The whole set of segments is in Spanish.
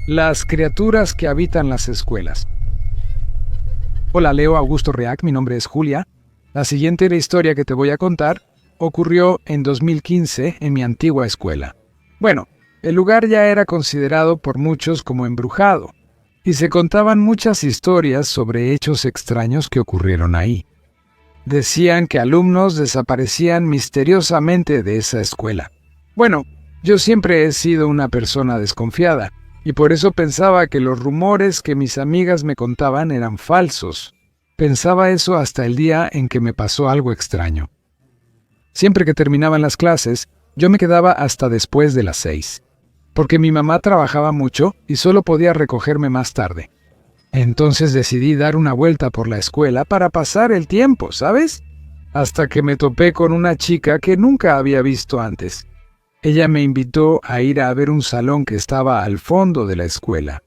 Las criaturas que habitan las escuelas. Hola, Leo Augusto React, mi nombre es Julia. La siguiente historia que te voy a contar ocurrió en 2015 en mi antigua escuela. Bueno, el lugar ya era considerado por muchos como embrujado, y se contaban muchas historias sobre hechos extraños que ocurrieron ahí. Decían que alumnos desaparecían misteriosamente de esa escuela. Bueno, yo siempre he sido una persona desconfiada, y por eso pensaba que los rumores que mis amigas me contaban eran falsos. Pensaba eso hasta el día en que me pasó algo extraño. Siempre que terminaban las clases, yo me quedaba hasta después de las 6, porque mi mamá trabajaba mucho y solo podía recogerme más tarde. Entonces decidí dar una vuelta por la escuela para pasar el tiempo, ¿sabes? Hasta que me topé con una chica que nunca había visto antes. Ella me invitó a ir a ver un salón que estaba al fondo de la escuela.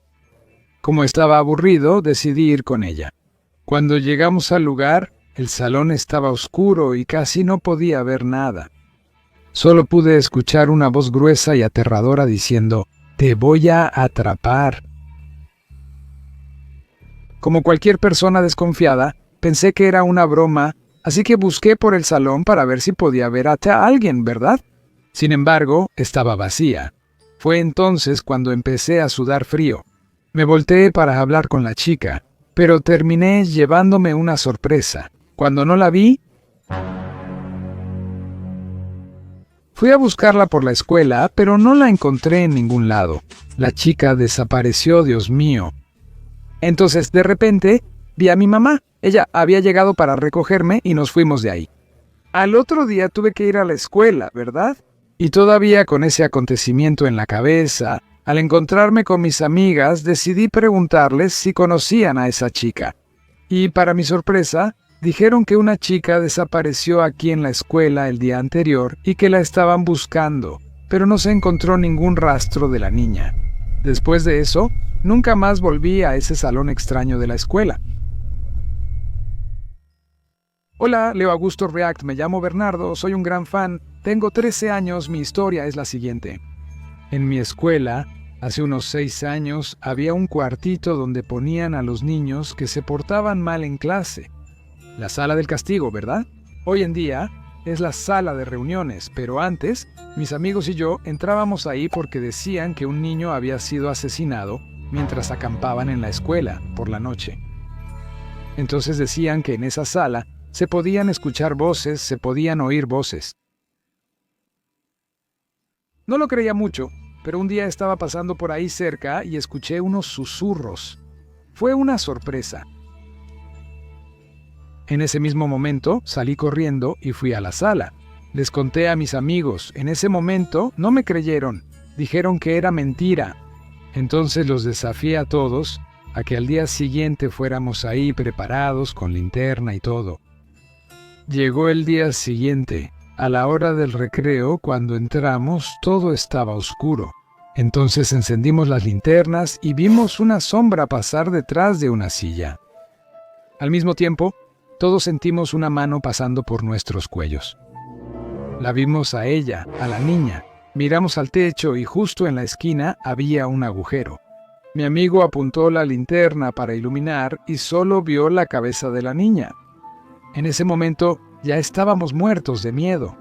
Como estaba aburrido, decidí ir con ella. Cuando llegamos al lugar, el salón estaba oscuro y casi no podía ver nada. Solo pude escuchar una voz gruesa y aterradora diciendo, «Te voy a atrapar». Como cualquier persona desconfiada, pensé que era una broma, así que busqué por el salón para ver si podía ver a alguien, ¿verdad? Sin embargo, estaba vacía. Fue entonces cuando empecé a sudar frío. Me volteé para hablar con la chica, pero terminé llevándome una sorpresa. Cuando no la vi, fui a buscarla por la escuela, pero no la encontré en ningún lado. La chica desapareció, Dios mío. Entonces, de repente, vi a mi mamá. Ella había llegado para recogerme y nos fuimos de ahí. Al otro día tuve que ir a la escuela, ¿verdad? Y todavía con ese acontecimiento en la cabeza, al encontrarme con mis amigas, decidí preguntarles si conocían a esa chica. Y para mi sorpresa, dijeron que una chica desapareció aquí en la escuela el día anterior y que la estaban buscando, pero no se encontró ningún rastro de la niña. Después de eso, nunca más volví a ese salón extraño de la escuela. Hola, Leo Augusto React, me llamo Bernardo, soy un gran fan, tengo 13 años, mi historia es la siguiente. En mi escuela, hace unos 6 años, había un cuartito donde ponían a los niños que se portaban mal en clase. La sala del castigo, ¿verdad? Hoy en día es la sala de reuniones, pero antes, mis amigos y yo entrábamos ahí porque decían que un niño había sido asesinado mientras acampaban en la escuela por la noche. Entonces decían que en esa sala se podían escuchar voces, se podían oír voces. No lo creía mucho, pero un día estaba pasando por ahí cerca y escuché unos susurros. Fue una sorpresa. En ese mismo momento salí corriendo y fui a la sala. Les conté a mis amigos. En ese momento no me creyeron. Dijeron que era mentira. Entonces los desafié a todos a que al día siguiente fuéramos ahí preparados con linterna y todo. Llegó el día siguiente. A la hora del recreo, cuando entramos, todo estaba oscuro. Entonces encendimos las linternas y vimos una sombra pasar detrás de una silla. Al mismo tiempo, todos sentimos una mano pasando por nuestros cuellos. La vimos a ella, a la niña. Miramos al techo y justo en la esquina había un agujero. Mi amigo apuntó la linterna para iluminar y solo vio la cabeza de la niña. En ese momento ya estábamos muertos de miedo.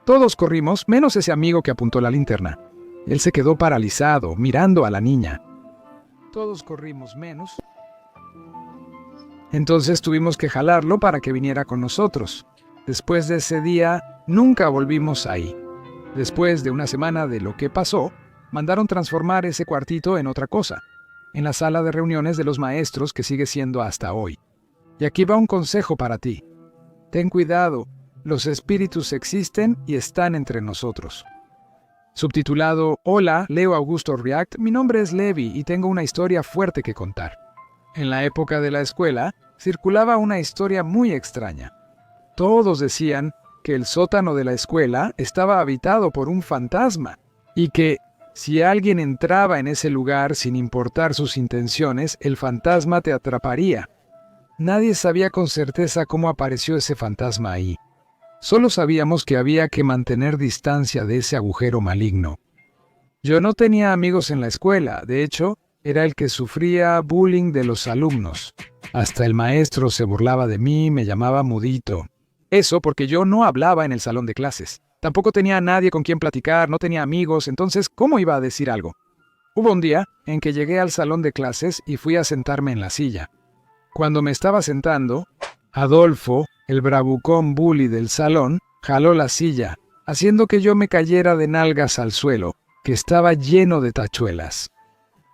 Todos corrimos, menos ese amigo que apuntó la linterna. Él se quedó paralizado, mirando a la niña. Todos corrimos menos. Entonces tuvimos que jalarlo para que viniera con nosotros. Después de ese día, nunca volvimos ahí. Después de una semana de lo que pasó, mandaron transformar ese cuartito en otra cosa, en la sala de reuniones de los maestros que sigue siendo hasta hoy. Y aquí va un consejo para ti. Ten cuidado, los espíritus existen y están entre nosotros. Subtitulado Hola, Leo Augusto React, mi nombre es Levi y tengo una historia fuerte que contar. En la época de la escuela, circulaba una historia muy extraña. Todos decían que el sótano de la escuela estaba habitado por un fantasma y que, si alguien entraba en ese lugar sin importar sus intenciones, el fantasma te atraparía. Nadie sabía con certeza cómo apareció ese fantasma ahí. Solo sabíamos que había que mantener distancia de ese agujero maligno. Yo no tenía amigos en la escuela, de hecho, era el que sufría bullying de los alumnos. Hasta el maestro se burlaba de mí y me llamaba mudito. Eso porque yo no hablaba en el salón de clases. Tampoco tenía a nadie con quien platicar, no tenía amigos, entonces, ¿cómo iba a decir algo? Hubo un día en que llegué al salón de clases y fui a sentarme en la silla. Cuando me estaba sentando, Adolfo, el bravucón bully del salón, jaló la silla, haciendo que yo me cayera de nalgas al suelo, que estaba lleno de tachuelas.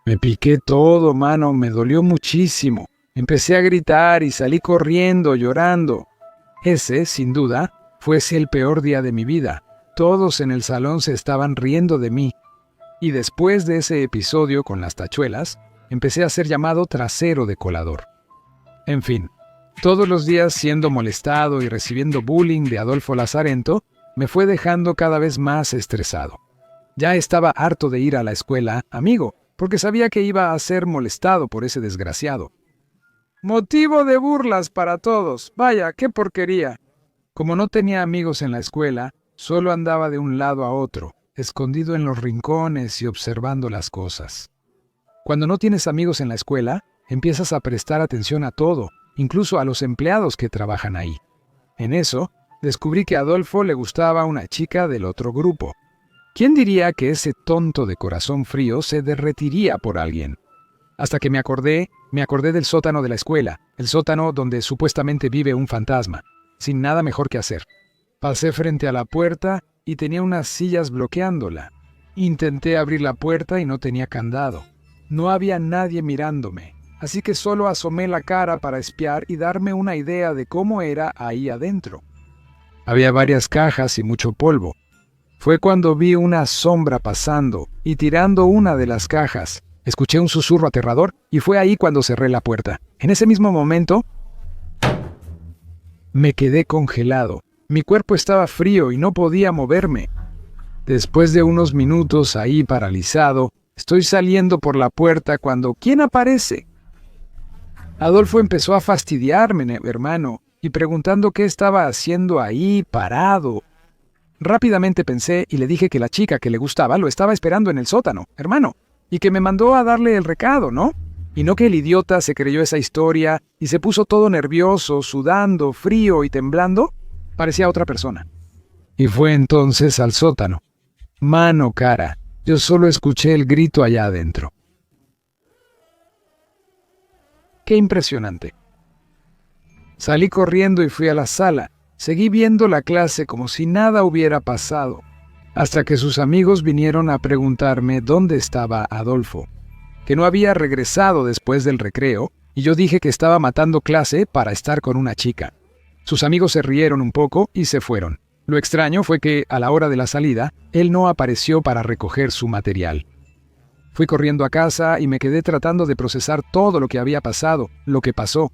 Me piqué todo, mano, me dolió muchísimo. Empecé a gritar y salí corriendo, llorando. Ese, sin duda, fuese el peor día de mi vida. Todos en el salón se estaban riendo de mí. Y después de ese episodio con las tachuelas, empecé a ser llamado trasero de colador. En fin, todos los días siendo molestado y recibiendo bullying de Adolfo Lazarento, me fue dejando cada vez más estresado. Ya estaba harto de ir a la escuela, amigo, porque sabía que iba a ser molestado por ese desgraciado. Motivo de burlas para todos. Vaya, qué porquería. Como no tenía amigos en la escuela, solo andaba de un lado a otro, escondido en los rincones y observando las cosas. Cuando no tienes amigos en la escuela, empiezas a prestar atención a todo, incluso a los empleados que trabajan ahí. En eso, descubrí que a Adolfo le gustaba una chica del otro grupo. ¿Quién diría que ese tonto de corazón frío se derretiría por alguien? Hasta que me acordé del sótano de la escuela, el sótano donde supuestamente vive un fantasma, sin nada mejor que hacer. Pasé frente a la puerta y tenía unas sillas bloqueándola. Intenté abrir la puerta y no tenía candado. No había nadie mirándome, así que solo asomé la cara para espiar y darme una idea de cómo era ahí adentro. Había varias cajas y mucho polvo. Fue cuando vi una sombra pasando y tirando una de las cajas. Escuché un susurro aterrador y fue ahí cuando cerré la puerta. En ese mismo momento, me quedé congelado. Mi cuerpo estaba frío y no podía moverme. Después de unos minutos ahí paralizado, estoy saliendo por la puerta cuando ¿quién aparece? Adolfo empezó a fastidiarme, hermano, y preguntando qué estaba haciendo ahí parado. Rápidamente pensé y le dije que la chica que le gustaba lo estaba esperando en el sótano, hermano, y que me mandó a darle el recado, ¿no? Y no que el idiota se creyó esa historia y se puso todo nervioso, sudando, frío y temblando. Parecía otra persona. Y fue entonces al sótano. Mano cara, yo solo escuché el grito allá adentro. ¡Qué impresionante! Salí corriendo y fui a la sala. Seguí viendo la clase como si nada hubiera pasado, hasta que sus amigos vinieron a preguntarme dónde estaba Adolfo, que no había regresado después del recreo, y yo dije que estaba matando clase para estar con una chica. Sus amigos se rieron un poco y se fueron. Lo extraño fue que, a la hora de la salida, él no apareció para recoger su material. Fui corriendo a casa y me quedé tratando de procesar todo lo que había pasado, lo que pasó.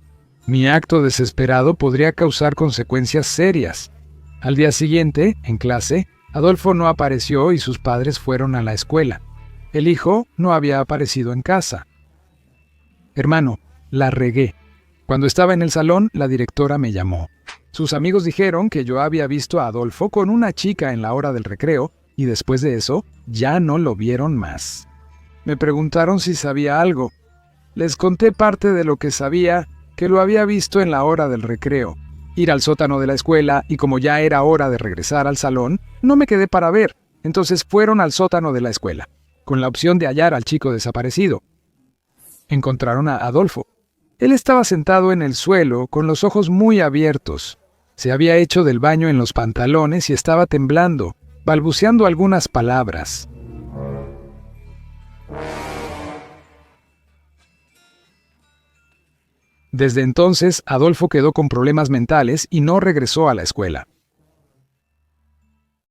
Mi acto desesperado podría causar consecuencias serias. Al día siguiente, en clase, Adolfo no apareció y sus padres fueron a la escuela. El hijo no había aparecido en casa. Hermano, la regué. Cuando estaba en el salón, la directora me llamó. Sus amigos dijeron que yo había visto a Adolfo con una chica en la hora del recreo y después de eso, ya no lo vieron más. Me preguntaron si sabía algo. Les conté parte de lo que sabía, que lo había visto en la hora del recreo. Ir al sótano de la escuela y como ya era hora de regresar al salón, no me quedé para ver. Entonces fueron al sótano de la escuela, con la opción de hallar al chico desaparecido. Encontraron a Adolfo. Él estaba sentado en el suelo, con los ojos muy abiertos. Se había hecho del baño en los pantalones y estaba temblando, balbuceando algunas palabras. Desde entonces, Adolfo quedó con problemas mentales y no regresó a la escuela.